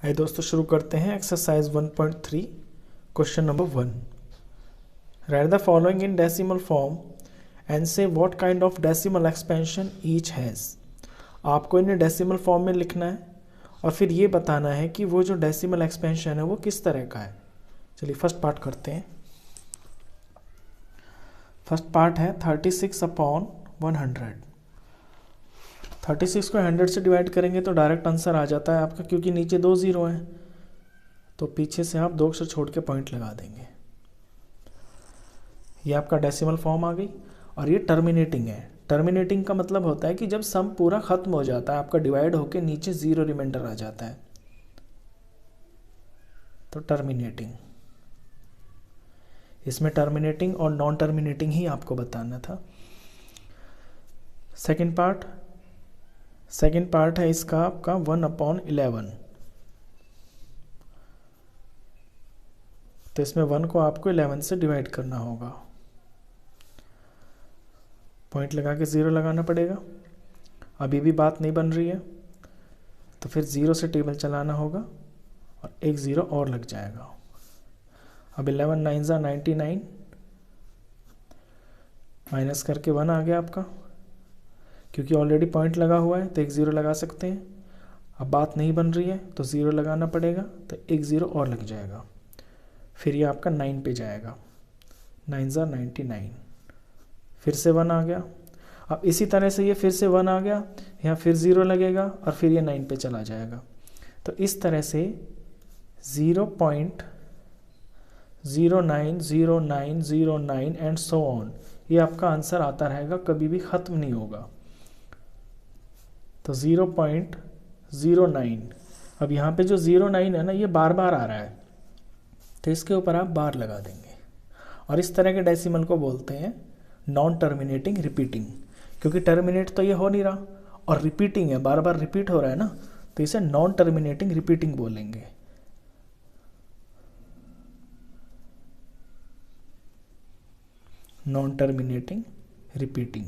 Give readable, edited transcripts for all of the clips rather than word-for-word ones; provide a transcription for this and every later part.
आइए दोस्तों शुरू करते हैं exercise 1.3 question number 1। Write the following in decimal form and say what kind of decimal expansion each has. आपको इन्हें डेसिमल फॉर्म में लिखना है और फिर ये बताना है कि वो जो डेसिमल एक्सपेंशन है वो किस तरह का है। चलिए फर्स्ट पार्ट करते हैं। फर्स्ट पार्ट है 36/100। 36 को 100 से डिवाइड करेंगे तो डायरेक्ट आंसर आ जाता है आपका, क्योंकि नीचे 2 जीरो हैं तो पीछे से आप 2 अक्षर छोड़ के पॉइंट लगा देंगे। ये आपका डेसिमल फॉर्म आ गई। और ये टर्मिनेटिंग है। टर्मिनेटिंग का मतलब होता है कि जब सम पूरा खत्म हो जाता है, आपका डिवाइड होके नीचे 0 रिमाइंडर आ जाता है, तो टर्मिनेटिंग। इसमें टर्मिनेटिंग और नॉन टर्मिनेटिंग ही आपको बताना था। सेकेंड पार्ट है इसका आपका 1/11। तो इसमें 1 को आपको 11 से डिवाइड करना होगा। पॉइंट लगा के 0 लगाना पड़ेगा। अभी भी बात नहीं बन रही है तो फिर 0 से टेबल चलाना होगा और एक 0 और लग जाएगा। अब 11 9 ज़ा 99, माइनस करके 1 आ गया आपका। क्योंकि ऑलरेडी पॉइंट लगा हुआ है तो एक 0 लगा सकते हैं। अब बात नहीं बन रही है तो 0 लगाना पड़ेगा, तो एक 0 और लग जाएगा। फिर ये आपका 9 पे जाएगा। 9 ज़ा 99, फिर से 1 आ गया। अब इसी तरह से ये फिर से 1 आ गया, यहाँ फिर 0 लगेगा और फिर ये 9 पे चला जाएगा। तो इस तरह से 0.090909 एंड सो ऑन, ये आपका आंसर आता रहेगा, कभी भी ख़त्म नहीं होगा। तो 0.09। अब यहाँ पे जो 09 है ना, ये बार बार आ रहा है तो इसके ऊपर आप बार लगा देंगे। और इस तरह के डेसिमल को बोलते हैं नॉन टर्मिनेटिंग रिपीटिंग, क्योंकि टर्मिनेट तो ये हो नहीं रहा और रिपीटिंग है, बार बार रिपीट हो रहा है ना, तो इसे नॉन टर्मिनेटिंग रिपीटिंग बोलेंगे। Non terminating repeating.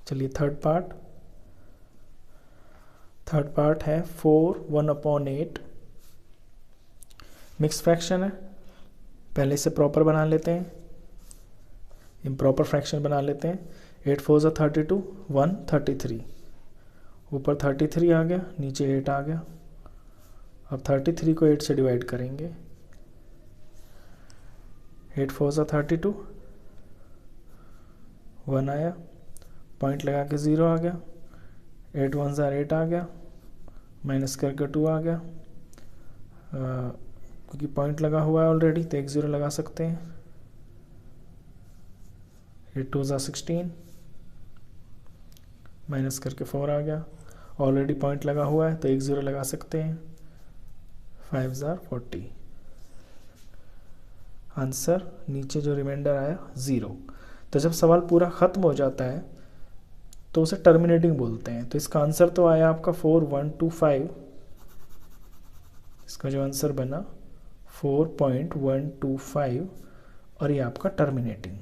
चलिए थर्ड पार्ट है 4 1/8। मिक्स फ्रैक्शन है, पहले इसे प्रॉपर बना लेते हैं, इम्प्रॉपर फ्रैक्शन बना लेते हैं। 8 4 ज़ा 32, 1 33, ऊपर 33 आ गया, नीचे 8 आ गया। अब 33 को 8 से डिवाइड करेंगे। 8 4 ज़ा 32, 1 आया, पॉइंट लगा के 0 आ गया। 8 1 ज़ा 8 आ गया, माइनस करके 2 आ गया। क्योंकि पॉइंट लगा हुआ है ऑलरेडी तो एक 0 लगा सकते हैं। 8 2 ज़ा 16, माइनस करके 4 आ गया। ऑलरेडी पॉइंट लगा हुआ है तो एक 0 लगा सकते हैं। 5 ज़ा 40। आंसर नीचे जो रिमाइंडर आया 0। तो जब सवाल पूरा ख़त्म हो जाता है तो उसे टर्मिनेटिंग बोलते हैं। तो इसका आंसर तो आया आपका 4125। इसका जो आंसर बना 4.125 और ये आपका टर्मिनेटिंग।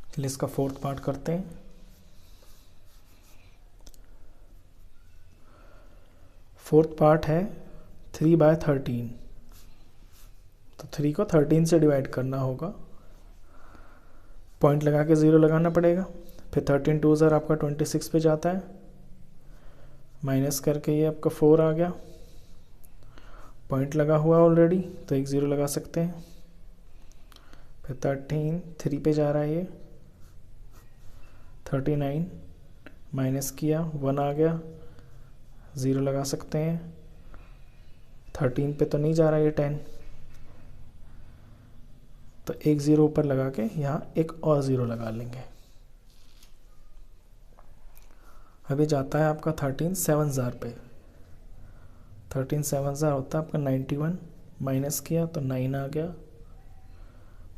चलिए इसका फोर्थ पार्ट करते हैं। फोर्थ पार्ट है 3/13। तो 3 को 13 से डिवाइड करना होगा, पॉइंट लगा के 0 लगाना पड़ेगा। फिर 13 2 ज़ा आपका 26 पे जाता है, माइनस करके ये आपका 4 आ गया। पॉइंट लगा हुआ ऑलरेडी तो एक 0 लगा सकते हैं। फिर 13 3 पे जा रहा है, ये 39, माइनस किया 1 आ गया, 0 लगा सकते हैं। 13 पे तो नहीं जा रहा ये 10, तो एक 0 ऊपर लगा के यहाँ एक और 0 लगा लेंगे। अभी जाता है आपका 13 7 ज़ार पे। 13 7 ज़ार होता है आपका 91, माइनस किया तो 9 आ गया।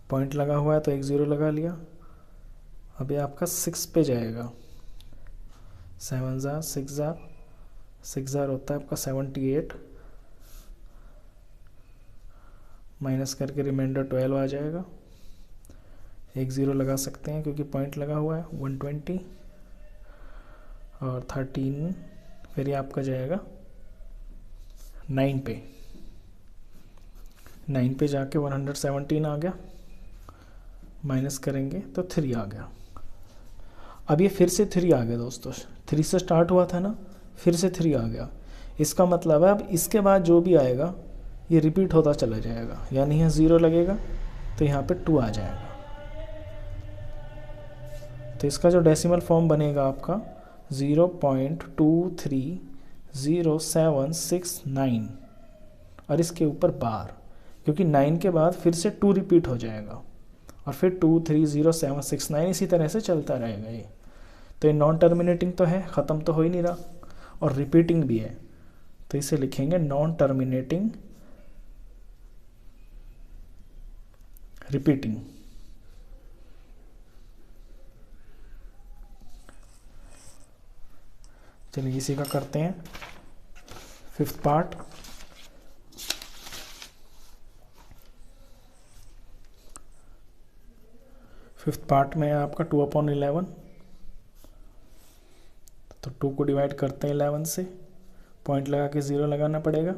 पॉइंट लगा हुआ है तो एक 0 लगा लिया। अभी आपका 6 पे जाएगा। 7 ज़ार 6 ज़ार, 6 ज़ार होता है आपका 78, माइनस करके रिमाइंडर 12 आ जाएगा। एक ज़ीरो लगा सकते हैं क्योंकि पॉइंट लगा हुआ है 120 और 13, फिर ये आपका जाएगा 9 पे, 9 पे जाके 117 आ गया, माइनस करेंगे तो 3 आ गया। अब ये फिर से 3 आ गया दोस्तों, 3 से स्टार्ट हुआ था ना, फिर से 3 आ गया। इसका मतलब है अब इसके बाद जो भी आएगा ये रिपीट होता चला जाएगा, यानी यहाँ 0 लगेगा तो यहाँ पे 2 आ जाएगा। तो इसका जो डेसिमल फॉर्म बनेगा आपका 0.230769 और इसके ऊपर बार, क्योंकि 9 के बाद फिर से 2 रिपीट हो जाएगा और फिर 230769 इसी तरह से चलता रहेगा ये। तो ये नॉन टर्मिनेटिंग तो है, ख़त्म तो हो ही नहीं रहा, और रिपीटिंग भी है, तो इसे लिखेंगे नॉन टर्मिनेटिंग रिपीटिंग। चलिए इसी का करते हैं 5th पार्ट। फिफ्थ पार्ट में है आपका 2/11, तो 2 को डिवाइड करते हैं 11 से, पॉइंट लगा के 0 लगाना पड़ेगा।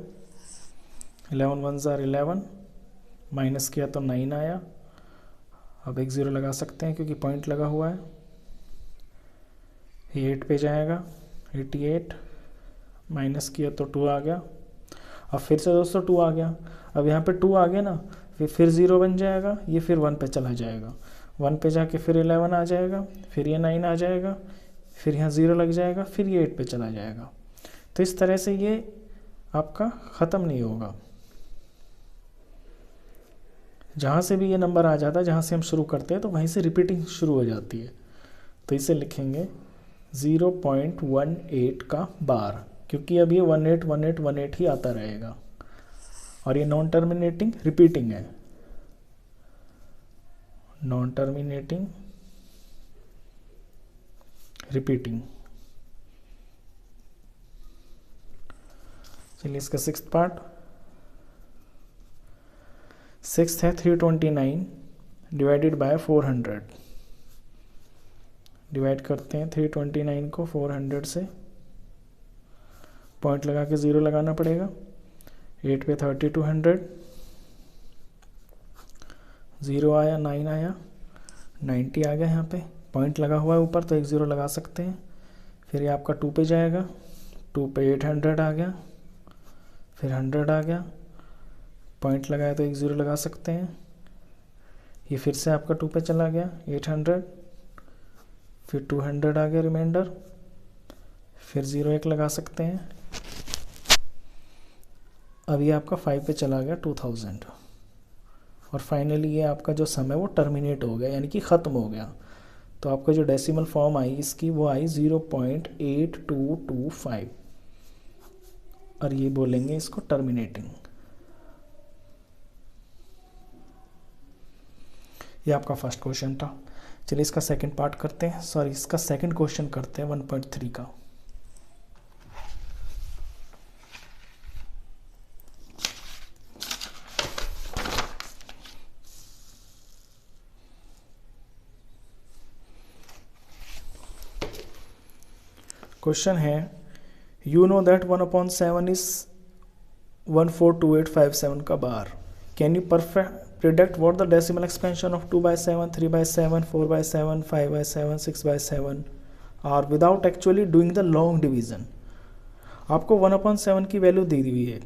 11 1 ज़ार 11, माइनस किया तो 9 आया। अब एक 0 लगा सकते हैं क्योंकि पॉइंट लगा हुआ है। ये 8 पे जाएगा, 88, माइनस किया तो 2 आ गया। अब फिर से दोस्तों 2 आ गया। अब यहाँ पे 2 आ गया ना, फिर 0 बन जाएगा, ये फिर 1 पे चला जाएगा, 1 पे जाके फिर 11 आ जाएगा, फिर ये 9 आ जाएगा, फिर यहाँ 0 लग जाएगा, फिर ये 8 पे चला जाएगा। तो इस तरह से ये आपका ख़त्म नहीं होगा। जहाँ से भी ये नंबर आ जाता है, जहाँ से हम शुरू करते हैं, तो वहीं से रिपीटिंग शुरू हो जाती है। तो इसे लिखेंगे 0.18 का बार, क्योंकि अब ये 18 18 18 ही आता रहेगा और ये नॉन टर्मिनेटिंग रिपीटिंग है। Non terminating repeating. चलिए इसका 6th पार्ट। 6th है 329 डिवाइडेड बाय 400। डिवाइड करते हैं 329 को 400 से, पॉइंट लगा के 0 लगाना पड़ेगा। 8 पे 3200, 0 आया, 9 आया, 90 आ गया। यहाँ पे पॉइंट लगा हुआ है ऊपर, तो एक 0 लगा सकते हैं। फिर ये आपका 2 पे जाएगा, 2 पे 800 आ गया, फिर 100 आ गया, पॉइंट लगाया तो एक 0 लगा सकते हैं। ये फिर से आपका 2 पे चला गया, 800, फिर 200 आ गया रिमाइंडर, फिर 0 1 लगा सकते हैं। अब ये आपका 5 पे चला गया 2000, और फाइनली ये आपका जो सम है वो टर्मिनेट हो गया, यानी कि ख़त्म हो गया। तो आपका जो डेसिमल फॉर्म आई इसकी वो आई 0.8225, और ये बोलेंगे इसको टर्मिनेटिंग। ये आपका फर्स्ट क्वेश्चन था। चलिए इसका सेकंड पार्ट करते हैं, सॉरी इसका सेकंड क्वेश्चन करते हैं 1.3 का। क्वेश्चन है, यू नो दैट 1/7 इज 142857 का बार। Can you predict what the decimal expansion of 2/7, 3/7, 4/7, 5/7, 6/7 are without actually doing the long division। आपको 1/7 की वैल्यू दी हुई है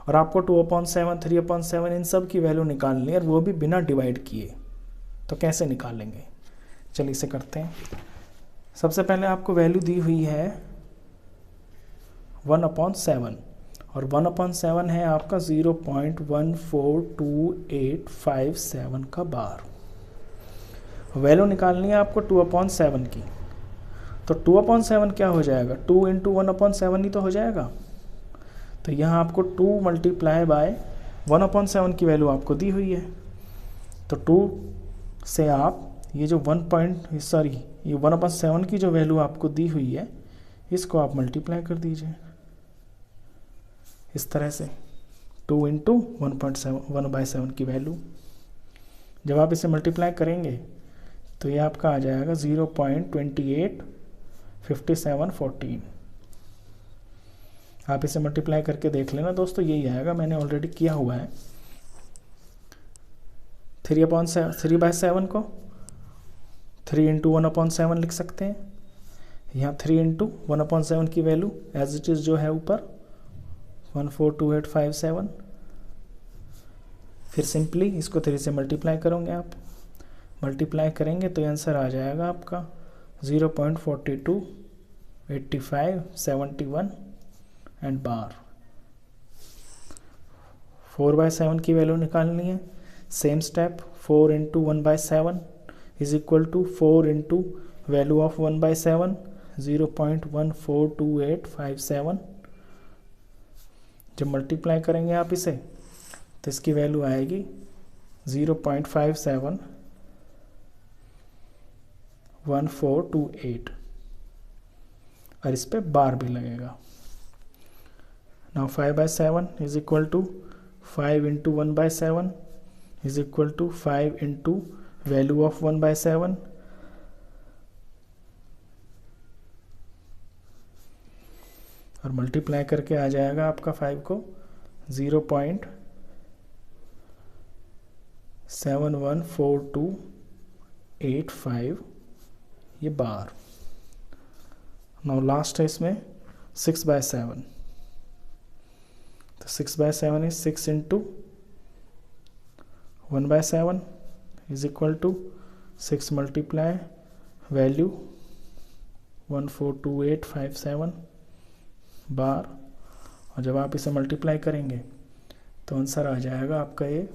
और आपको 2/7, 3/7 इन सब की वैल्यू निकालनी है, और वो भी बिना डिवाइड किए। तो कैसे निकालेंगे? चलिए इसे करते हैं। सबसे पहले आपको वैल्यू दी हुई है 1/7, और 1/7 है आपका 0.142857 का बार। वैल्यू निकालनी है आपको 2/7 की। तो 2/7 क्या हो जाएगा? 2 इंटू 1/7 ही तो हो जाएगा। तो यहाँ आपको 2 मल्टीप्लाई बाय 1/7 की वैल्यू आपको दी हुई है। तो 2 से आप ये जो 1/7 की जो वैल्यू आपको दी हुई है, इसको आप मल्टीप्लाई कर दीजिए इस तरह से, 2 इंटू 1/7 की वैल्यू। जब आप इसे मल्टीप्लाई करेंगे तो ये आपका आ जाएगा 0.285714। आप इसे मल्टीप्लाई करके देख लेना दोस्तों, यही आएगा, मैंने ऑलरेडी किया हुआ है। 3/7 को 3 इंटू 1/7 लिख सकते हैं। यहाँ 3 इंटू 1/7 की वैल्यू एज इट इज़ जो है ऊपर 142857। फिर सिंपली इसको 3 से मल्टीप्लाई करोगे आप, मल्टीप्लाई करेंगे तो आंसर आ जाएगा आपका 0.428571 एंड बार। 4/7 की वैल्यू निकालनी है, same step, 4 into 1/7 is equal to 4 into value of 1/7 0.142857। जब मल्टीप्लाई करेंगे आप इसे तो इसकी वैल्यू आएगी 0.571428 और इस पे बार भी लगेगा। Now 5/7 is equal to 5 into 1/7 is equal to 5 into value of 1/7 और मल्टीप्लाई करके आ जाएगा आपका 5 को 0.714285 ये बार। नाउ लास्ट है इसमें 6/7, तो 6/7 is 6 into 1/7 is equal to 6 multiply value 142857 bar. और जब आप इसे मल्टीप्लाई करेंगे तो आंसर आ जाएगा आपका ये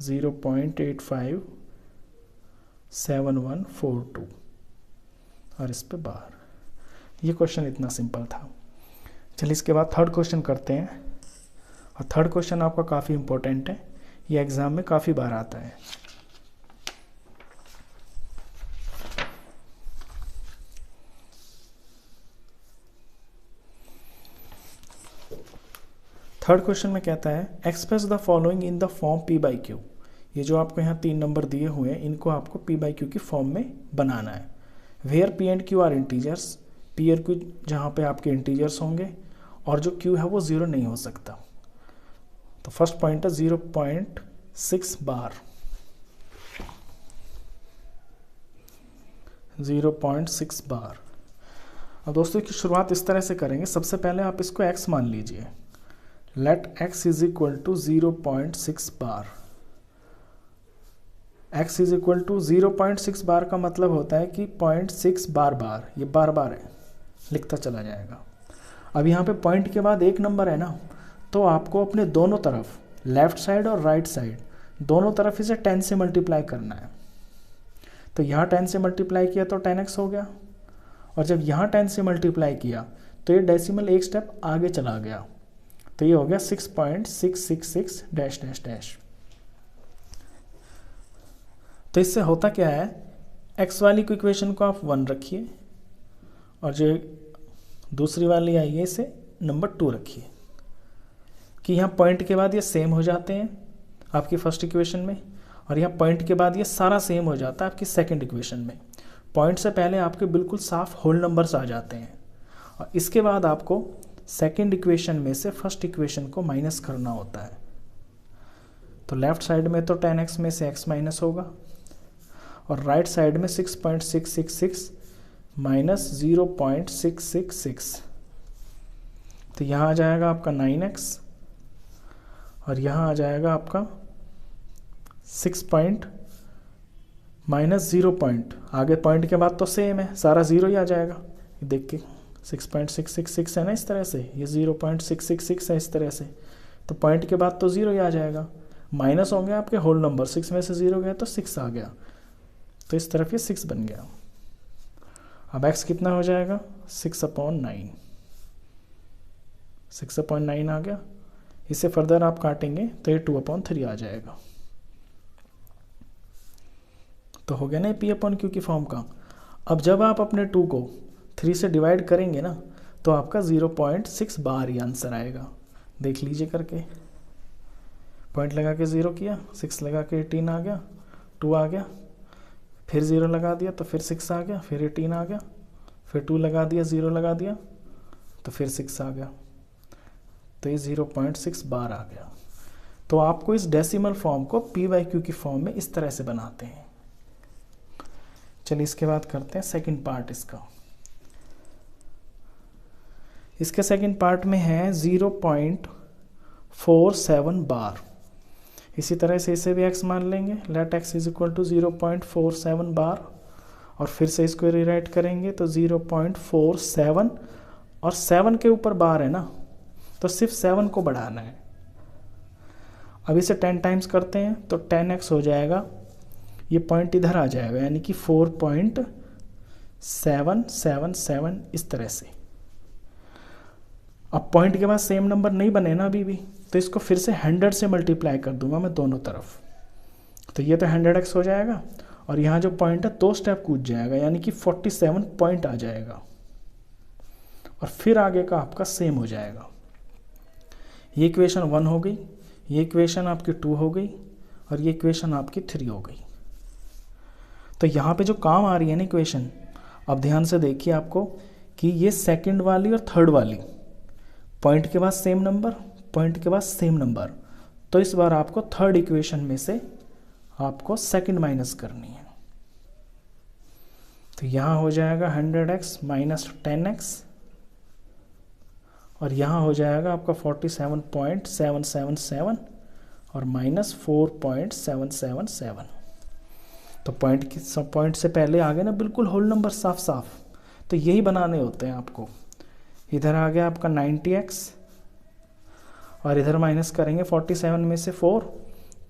0.857142 और इस पे बार। ये क्वेश्चन इतना सिंपल था। चलिए इसके बाद थर्ड क्वेश्चन करते हैं, और थर्ड क्वेश्चन आपका काफ़ी इंपॉर्टेंट है, ये एग्ज़ाम में काफ़ी बार आता है। थर्ड क्वेश्चन में कहता है express the following in the form P/Q। ये जो आपको यहाँ 3 नंबर दिए हुए हैं, इनको आपको P/Q की फॉर्म में बनाना है। Where P and Q are integers, P और Q जहाँ पे आपके इंटीजर्स होंगे और जो Q है वो 0 नहीं हो सकता। तो फर्स्ट पॉइंट है 0.6 बार, 0.6 बार। अब दोस्तों की शुरुआत इस तरह से करेंगे, सबसे पहले आप इसको x मान लीजिए। Let x is equal to 0.6 bar. x is equal to 0.6 bar का मतलब होता है कि 0.6 बार बार, ये बार बार है, लिखता चला जाएगा। अब यहाँ पे पॉइंट के बाद एक नंबर है ना, तो आपको अपने दोनों तरफ, लेफ्ट साइड और राइट साइड, दोनों तरफ इसे 10 से मल्टीप्लाई करना है। तो यहाँ 10 से मल्टीप्लाई किया तो 10x हो गया, और जब यहाँ 10 से मल्टीप्लाई किया तो ये डेसिमल एक स्टेप आगे चला गया, तो ये हो गया 6.666 डैश डैश डैश। तो इससे होता क्या है, x वाली को इक्वेशन को आप 1 रखिए और जो दूसरी वाली आई है इसे नंबर 2 रखिए, कि यहाँ पॉइंट के बाद ये सेम हो जाते हैं आपकी फर्स्ट इक्वेशन में, और यहाँ पॉइंट के बाद ये सारा सेम हो जाता है आपकी सेकंड इक्वेशन में। पॉइंट से पहले आपके बिल्कुल साफ होल नंबर्स आ जाते हैं, और इसके बाद आपको सेकंड इक्वेशन में से फर्स्ट इक्वेशन को माइनस करना होता है। तो लेफ्ट साइड में तो 10x में से x माइनस होगा, और राइट साइड में 6.666 माइनस 0.666, तो यहाँ आ जाएगा आपका 9x, और यहाँ आ जाएगा आपका 6 पॉइंट माइनस 0 पॉइंट, आगे पॉइंट के बाद तो सेम है, सारा 0 ही आ जाएगा। देख के 6.666 है ना इस तरह से, ये 0.666 है इस तरह से, तो पॉइंट के बाद तो 0 ही आ जाएगा। माइनस होंगे आपके होल नंबर, 6 में से 0 गया तो 6 आ गया, तो इस तरफ ये 6 बन गया। अब x कितना हो जाएगा, 6/9, 6/9 आ गया। इसे फर्दर आप काटेंगे तो ये 2/3 आ जाएगा। तो हो गया ना P/Q की फॉर्म का। अब जब आप अपने 2 को 3 से डिवाइड करेंगे ना, तो आपका 0.6 बार ही आंसर आएगा। देख लीजिए करके, पॉइंट लगा के 0 किया, 6 लगा के 18 आ गया, 2 आ गया, फिर 0 लगा दिया तो फिर 6 आ गया, फिर 18 आ गया, फिर 2 लगा दिया, 0 लगा दिया तो फिर 6 आ गया, तो ये 0.6 बार आ गया। तो आपको इस डेसिमल फॉर्म को p/q की फॉर्म में इस तरह से बनाते हैं। चलिए इसके बाद करते हैं सेकंड पार्ट इसका। इसके सेकंड पार्ट में है 0.47 बार। इसी तरह से इसे भी x मान लेंगे, let x is equal to 0.47 bar, और फिर से इसको रीराइट करेंगे तो 0.47 और 7 के ऊपर बार है ना, तो सिर्फ 7 को बढ़ाना है। अब इसे 10 टाइम्स करते हैं तो 10x हो जाएगा, ये पॉइंट इधर आ जाएगा, यानी कि 4.777 इस तरह से। अब पॉइंट के बाद सेम नंबर नहीं बने ना अभी भी, तो इसको फिर से 100 से मल्टीप्लाई कर दूंगा मैं दोनों तरफ, तो ये तो 100x हो जाएगा, और यहाँ जो पॉइंट है 2 स्टेप कूद जाएगा, यानी कि 47 पॉइंट आ जाएगा, और फिर आगे का आपका सेम हो जाएगा। ये इक्वेशन 1 हो गई, ये इक्वेशन आपकी 2 हो गई, और ये इक्वेशन आपकी 3 हो गई। तो यहाँ पे जो काम आ रही है ना इक्वेशन, अब ध्यान से देखिए आपको कि ये सेकंड वाली और थर्ड वाली, पॉइंट के बाद सेम नंबर, पॉइंट के बाद सेम नंबर, तो इस बार आपको थर्ड इक्वेशन में से आपको सेकंड माइनस करनी है। तो यहाँ हो जाएगा 100x माइनस 10x, और यहाँ हो जाएगा आपका 47.777 और माइनस 4.777। तो पॉइंट से पहले आ गए ना बिल्कुल होल नंबर साफ साफ, तो यही बनाने होते हैं आपको। इधर आ गया आपका 90x, और इधर माइनस करेंगे 47 में से 4,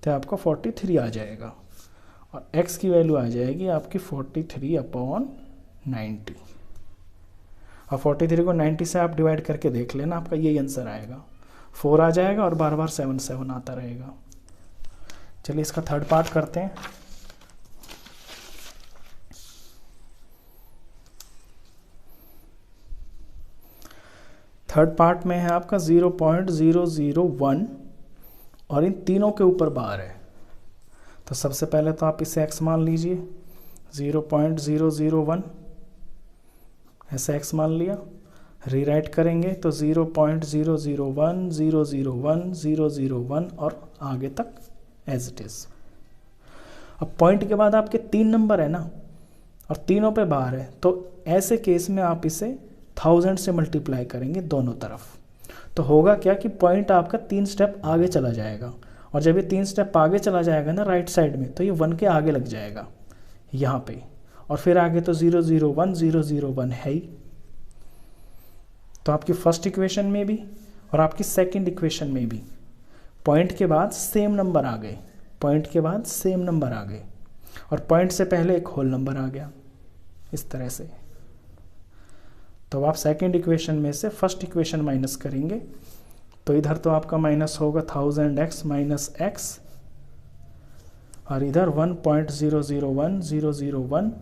तो आपका 43 आ जाएगा, और x की वैल्यू आ जाएगी आपकी 43/90, और 43 को 90 से आप डिवाइड करके देख लेना, आपका यही आंसर आएगा, 4 आ जाएगा, और बार बार 7 आता रहेगा। चलिए इसका थर्ड पार्ट करते हैं। थर्ड पार्ट में है आपका 0.001, और इन तीनों के ऊपर बार है। तो सबसे पहले तो आप इसे x मान लीजिए, 0.001 ऐसे x मान लिया, रीराइट करेंगे तो 0.001 001 001 और आगे तक एज इट इज। अब पॉइंट के बाद आपके 3 नंबर है ना, और तीनों पे बार है, तो ऐसे केस में आप इसे 1000 से मल्टीप्लाई करेंगे दोनों तरफ, तो होगा क्या कि पॉइंट आपका 3 स्टेप आगे चला जाएगा, और जब ये 3 स्टेप आगे चला जाएगा ना राइट साइड में, तो ये 1 के आगे लग जाएगा यहाँ पे, और फिर आगे तो 001 001 है ही। तो आपकी फर्स्ट इक्वेशन में भी और आपकी सेकंड इक्वेशन में भी पॉइंट के बाद सेम नंबर आ गए, पॉइंट के बाद सेम नंबर आ गए, और पॉइंट से पहले एक होल नंबर आ गया इस तरह से। तो आप सेकंड इक्वेशन में से फर्स्ट इक्वेशन माइनस करेंगे, तो इधर तो आपका माइनस होगा 1000x माइनस x, और इधर 1.001 001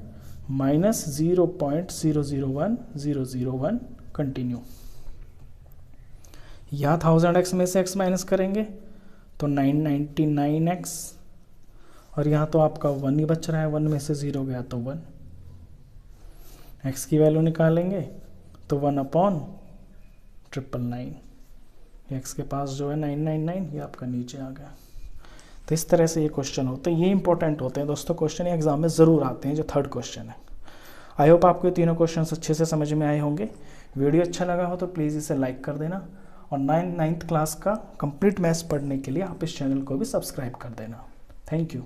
माइनस 0.001 001 कंटिन्यू। यहाँ 1000x में से x माइनस करेंगे तो 999x, और यहाँ तो आपका 1 ही बच रहा है, 1 में से 0 गया तो 1। x की वैल्यू निकालेंगे तो 1/999, x के पास जो है 999, ये आपका नीचे आ गया। तो इस तरह से ये क्वेश्चन होते हैं, ये इंपॉर्टेंट होते हैं दोस्तों, क्वेश्चन एग्जाम में ज़रूर आते हैं जो थर्ड क्वेश्चन है। आई होप आपको ये तीनों क्वेश्चन अच्छे से समझ में आए होंगे। वीडियो अच्छा लगा हो तो प्लीज़ इसे लाइक कर देना, और 9th क्लास का कंप्लीट मैथ्स पढ़ने के लिए आप इस चैनल को भी सब्सक्राइब कर देना। Thank you.